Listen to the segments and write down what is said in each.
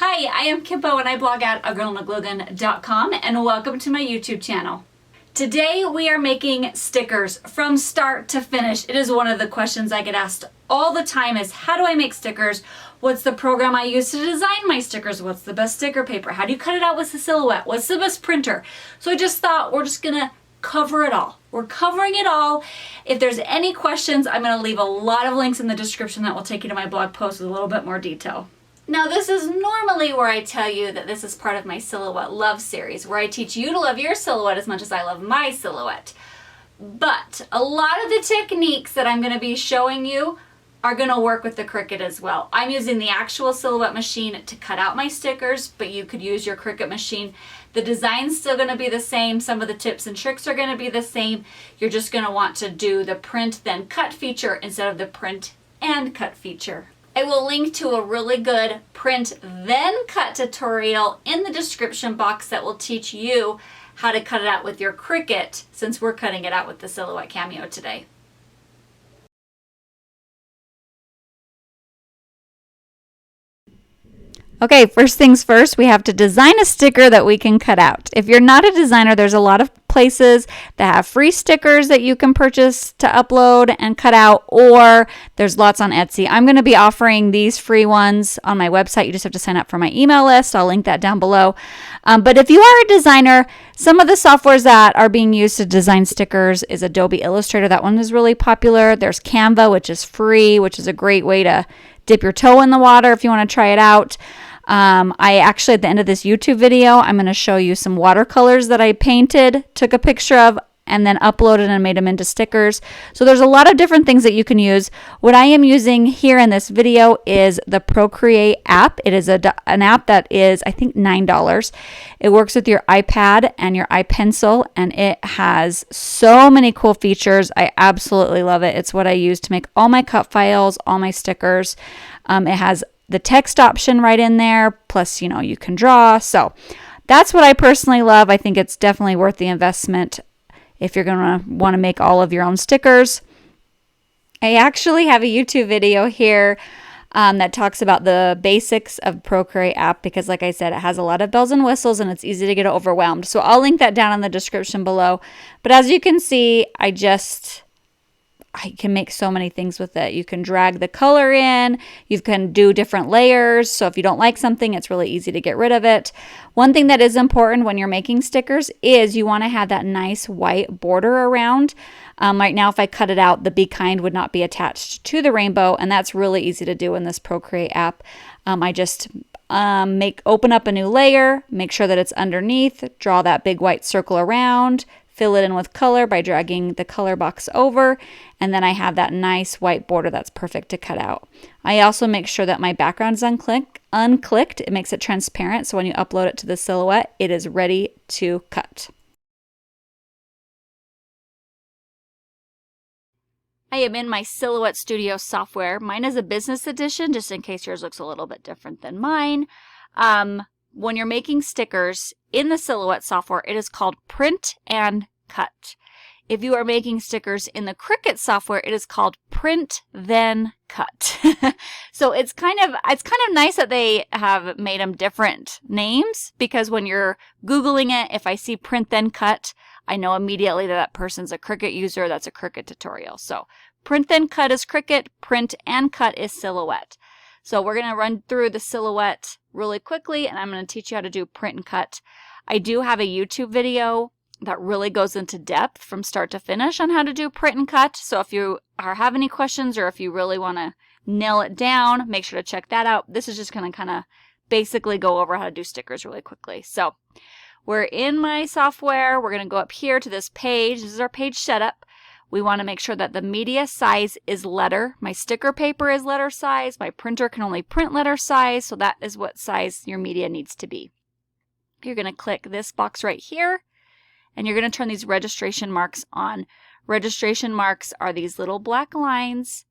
Hi, I am Kimbo and I blog at agirlinaglugan.com and welcome to my YouTube channel. Today we are making stickers from start to finish. It is one of the questions I get asked all the time is how do I make stickers? What's the program I use to design my stickers? What's the best sticker paper? How do you cut it out with the silhouette? What's the best printer? So I just thought we're just gonna cover it all. We're covering it all. If there's any questions, I'm gonna leave a lot of links in the description that will take you to my blog post with a little bit more detail. Now this is normally where I tell you that this is part of my Silhouette Love series, where I teach you to love your silhouette as much as I love my silhouette. But a lot of the techniques that I'm going to be showing you are going to work with the Cricut as well. I'm using the actual Silhouette machine to cut out my stickers, but you could use your Cricut machine. The design's still going to be the same. Some of the tips and tricks are going to be the same. You're just going to want to do the print then cut feature instead of the print and cut feature. I will link to a really good print then cut tutorial in the description box that will teach you how to cut it out with your Cricut, since we're cutting it out with the Silhouette Cameo today. Okay, first things first, we have to design a sticker that we can cut out. If you're not a designer, there's a lot of places that have free stickers that you can purchase to upload and cut out, or there's lots on Etsy. I'm going to be offering these free ones on my website. You just have to sign up for my email list. I'll link that down below. But if you are a designer, some of the softwares that are being used to design stickers is Adobe Illustrator. That one is really popular. There's Canva, which is free, which is a great way to dip your toe in the water if you want to try it out. I actually, at the end of this YouTube video, I'm going to show you some watercolors that I painted, took a picture of, and then uploaded and made them into stickers. So there's a lot of different things that you can use. What I am using here in this video is the Procreate app. It is an app that is, I think, $9. It works with your iPad and your iPencil, and it has so many cool features. I absolutely love it. It's what I use to make all my cut files, all my stickers. It has the text option right in there, plus, you can draw. So that's what I personally love. I think it's definitely worth the investment if you're going to want to make all of your own stickers. I actually have a YouTube video here that talks about the basics of Procreate app because, like I said, it has a lot of bells and whistles and it's easy to get overwhelmed. So I'll link that down in the description below. But as you can see, I can make so many things with it. You can drag the color in, you can do different layers. So if you don't like something, it's really easy to get rid of it. One thing that is important when you're making stickers is you want to have that nice white border around. Right now, if I cut it out, the Be Kind would not be attached to the rainbow, and that's really easy to do in this Procreate app. I just open up a new layer, make sure that it's underneath, draw that big white circle around, fill it in with color by dragging the color box over, and then I have that nice white border that's perfect to cut out. I also make sure that my background is unclicked. It makes it transparent, so when you upload it to the Silhouette, it is ready to cut. I am in my Silhouette Studio software. Mine is a business edition, just in case yours looks a little bit different than mine. When you're making stickers in the Silhouette software, it is called Print and Cut. If you are making stickers in the Cricut software, it is called Print Then Cut. So it's kind of nice that they have made them different names, because when you're Googling it, if I see Print Then Cut, I know immediately that person's a Cricut user. That's a Cricut tutorial. So Print Then Cut is Cricut, Print and Cut is Silhouette. So we're going to run through the Silhouette really quickly, and I'm going to teach you how to do print and cut. I do have a YouTube video that really goes into depth from start to finish on how to do print and cut. So if you have any questions, or if you really want to nail it down, make sure to check that out. This is just going to kind of basically go over how to do stickers really quickly. So we're in my software. We're going to go up here to this page. This is our page setup. We want to make sure that the media size is letter. My sticker paper is letter size. My printer can only print letter size, so that is what size your media needs to be. You're going to click this box right here, and you're going to turn these registration marks on. Registration marks are these little black lines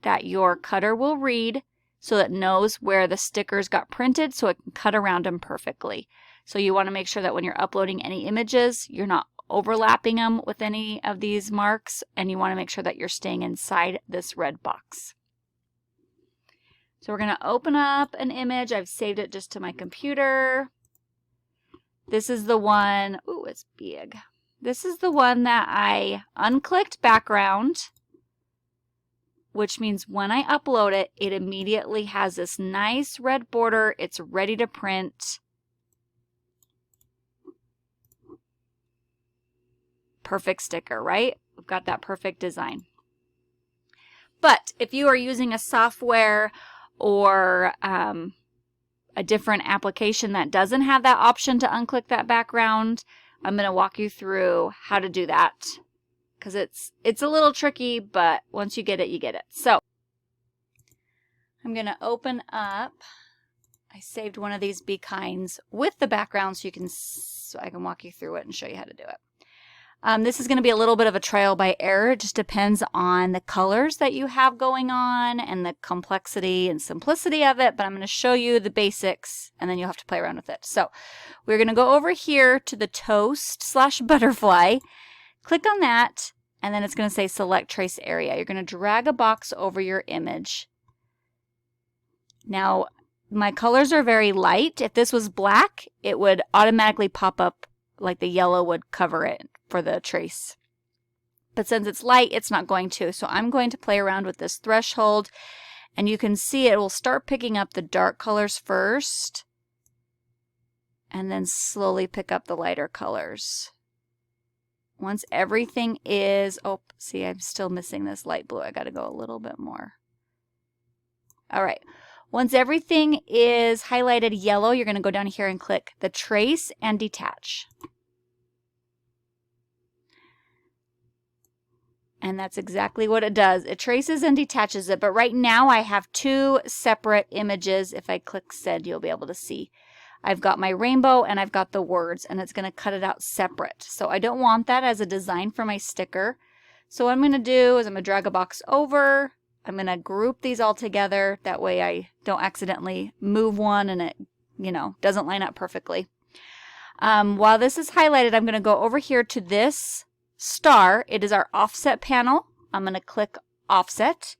that your cutter will read so that it knows where the stickers got printed, so it can cut around them perfectly. So you want to make sure that when you're uploading any images, you're not overlapping them with any of these marks, and you want to make sure that you're staying inside this red box. So we're going to open up an image. I've saved it just to my computer. This is the one, ooh, it's big. This is the one that I unclicked background, which means when I upload it, it immediately has this nice red border. It's ready to print. Perfect sticker, right? We've got that perfect design. But if you are using a software or a different application that doesn't have that option to unclick that background, I'm going to walk you through how to do that, because it's a little tricky, but once you get it, you get it. So I'm going to open up. I saved one of these Be Kinds with the background so I can walk you through it and show you how to do it. This is going to be a little bit of a trial by error. It just depends on the colors that you have going on and the complexity and simplicity of it, but I'm going to show you the basics and then you'll have to play around with it. So we're going to go over here to the toast/butterfly, click on that, and then it's going to say select trace area. You're going to drag a box over your image. Now, my colors are very light. If this was black, it would automatically pop up like the yellow would cover it for the trace. But since it's light, it's not going to. So I'm going to play around with this threshold, and you can see it will start picking up the dark colors first, and then slowly pick up the lighter colors. Once everything is, oh, see, I'm still missing this light blue. I got to go a little bit more. All right. Once everything is highlighted yellow, you're going to go down here and click the trace and detach. And that's exactly what it does. It traces and detaches it. But right now I have two separate images. If I click send, you'll be able to see. I've got my rainbow and I've got the words, and it's going to cut it out separate. So I don't want that as a design for my sticker. So what I'm going to do is I'm going to drag a box over. I'm going to group these all together. That way I don't accidentally move one and it, doesn't line up perfectly. While this is highlighted, I'm going to go over here to this star. It is our offset panel. I'm going to click offset.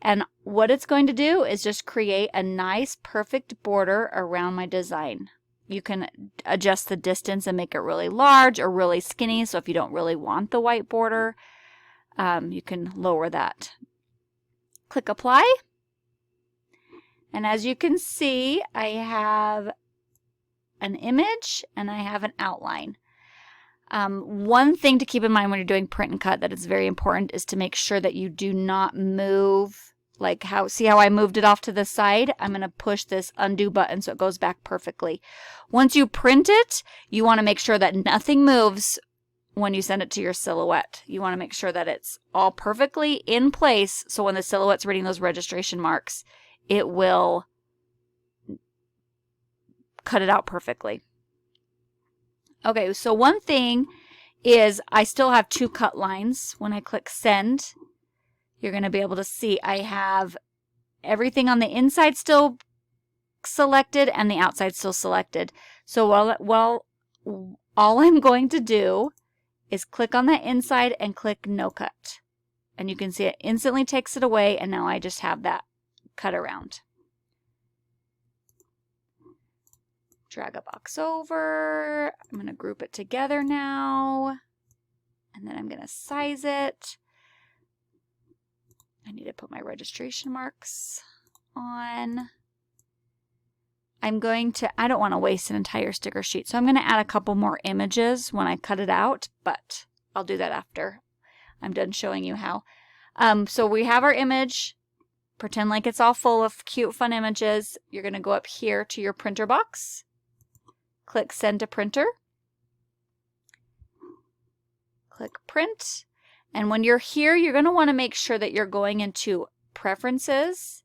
And what it's going to do is just create a nice, perfect border around my design. You can adjust the distance and make it really large or really skinny. So if you don't really want the white border, you can lower that. Click apply. And as you can see, I have an image and I have an outline. One thing to keep in mind when you're doing print and cut that is very important is to make sure that you do not move, see how I moved it off to the side? I'm going to push this undo button so it goes back perfectly. Once you print it, you want to make sure that nothing moves when you send it to your silhouette. You want to make sure that it's all perfectly in place so when the silhouette's reading those registration marks, it will cut it out perfectly. Okay, so one thing is I still have two cut lines. When I click send, you're going to be able to see I have everything on the inside still selected and the outside still selected. So all I'm going to do is click on the inside and click no cut. And you can see it instantly takes it away, and now I just have that cut around. Drag a box over. I'm going to group it together now. And then I'm going to size it. I need to put my registration marks on. I don't want to waste an entire sticker sheet, so I'm going to add a couple more images when I cut it out, but I'll do that after I'm done showing you how. So we have our image. Pretend like it's all full of cute, fun images. You're going to go up here to your printer box. Click Send to Printer. Click Print. And when you're here, you're going to want to make sure that you're going into Preferences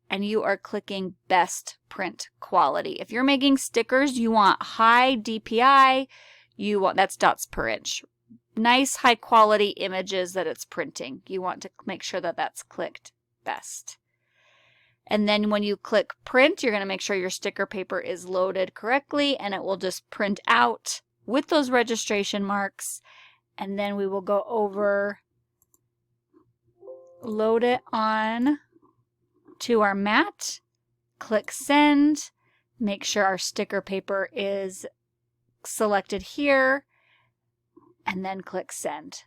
and you are clicking Best Print Quality. If you're making stickers, you want high DPI. That's dots per inch. Nice high quality images that it's printing. You want to make sure that that's clicked Best. And then when you click print, you're going to make sure your sticker paper is loaded correctly, and it will just print out with those registration marks. And then we will go over, load it on to our mat, click send, make sure our sticker paper is selected here, and then click send.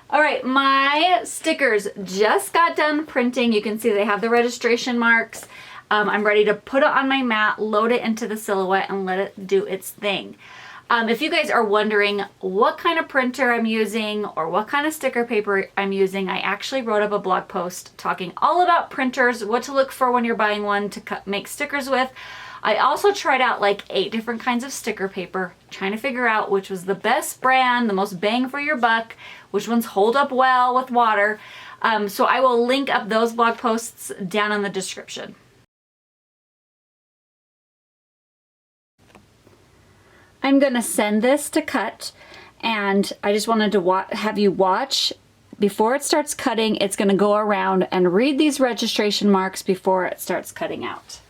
All right, my stickers just got done printing. You can see they have the registration marks. I'm ready to put it on my mat, load it into the silhouette, and let it do its thing. If you guys are wondering what kind of printer I'm using or what kind of sticker paper I'm using, I actually wrote up a blog post talking all about printers, what to look for when you're buying one to make stickers with. I also tried out like 8 different kinds of sticker paper, trying to figure out which was the best brand, the most bang for your buck, which ones hold up well with water. So I will link up those blog posts down in the description. I'm gonna send this to cut, and I just wanted to have you watch. Before it starts cutting, it's gonna go around and read these registration marks before it starts cutting out.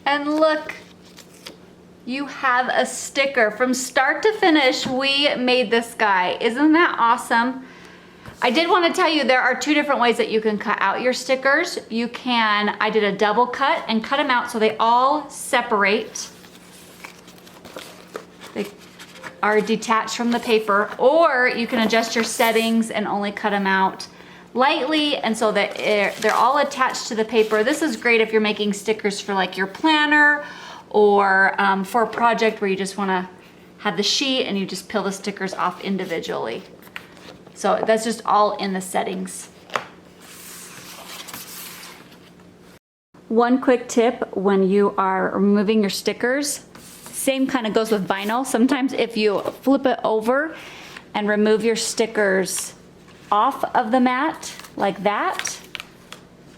And look, you have a sticker. From start to finish, we made this guy. Isn't that awesome? I did want to tell you there are 2 different ways that you can cut out your stickers. You can, I did a double cut and cut them out so they all separate. They are detached from the paper, or you can adjust your settings and only cut them out lightly, and so that they're all attached to the paper. This is great if you're making stickers for like your planner, or for a project where you just want to have the sheet and you just peel the stickers off individually. So that's just all in the settings. One quick tip when you are removing your stickers, same kind of goes with vinyl. Sometimes if you flip it over and remove your stickers off of the mat like that,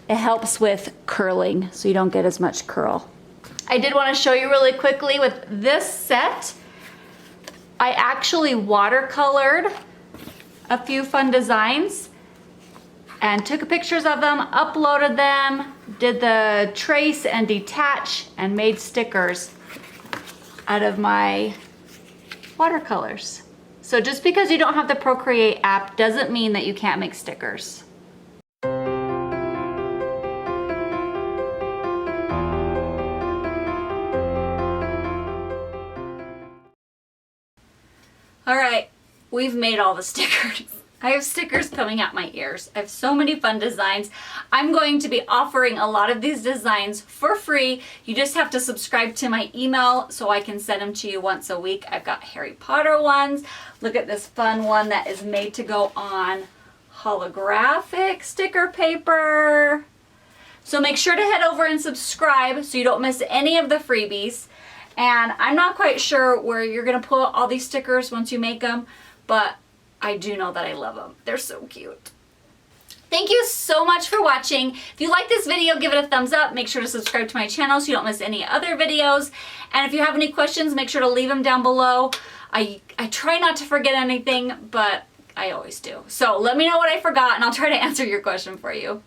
it helps with curling so you don't get as much curl. I did want to show you really quickly with this set, I actually watercolored a few fun designs and took pictures of them, uploaded them, did the trace and detach, and made stickers out of my watercolors. So just because you don't have the Procreate app doesn't mean that you can't make stickers. All right, we've made all the stickers. I have stickers coming out my ears. I have so many fun designs. I'm going to be offering a lot of these designs for free. You just have to subscribe to my email so I can send them to you once a week. I've got Harry Potter ones. Look at this fun one that is made to go on holographic sticker paper. So make sure to head over and subscribe so you don't miss any of the freebies. And I'm not quite sure where you're gonna put all these stickers once you make them, but I do know that I love them. They're so cute. Thank you so much for watching. If you like this video, give it a thumbs up. Make sure to subscribe to my channel so you don't miss any other videos. And if you have any questions, make sure to leave them down below. I try not to forget anything, but I always do. So let me know what I forgot and I'll try to answer your question for you.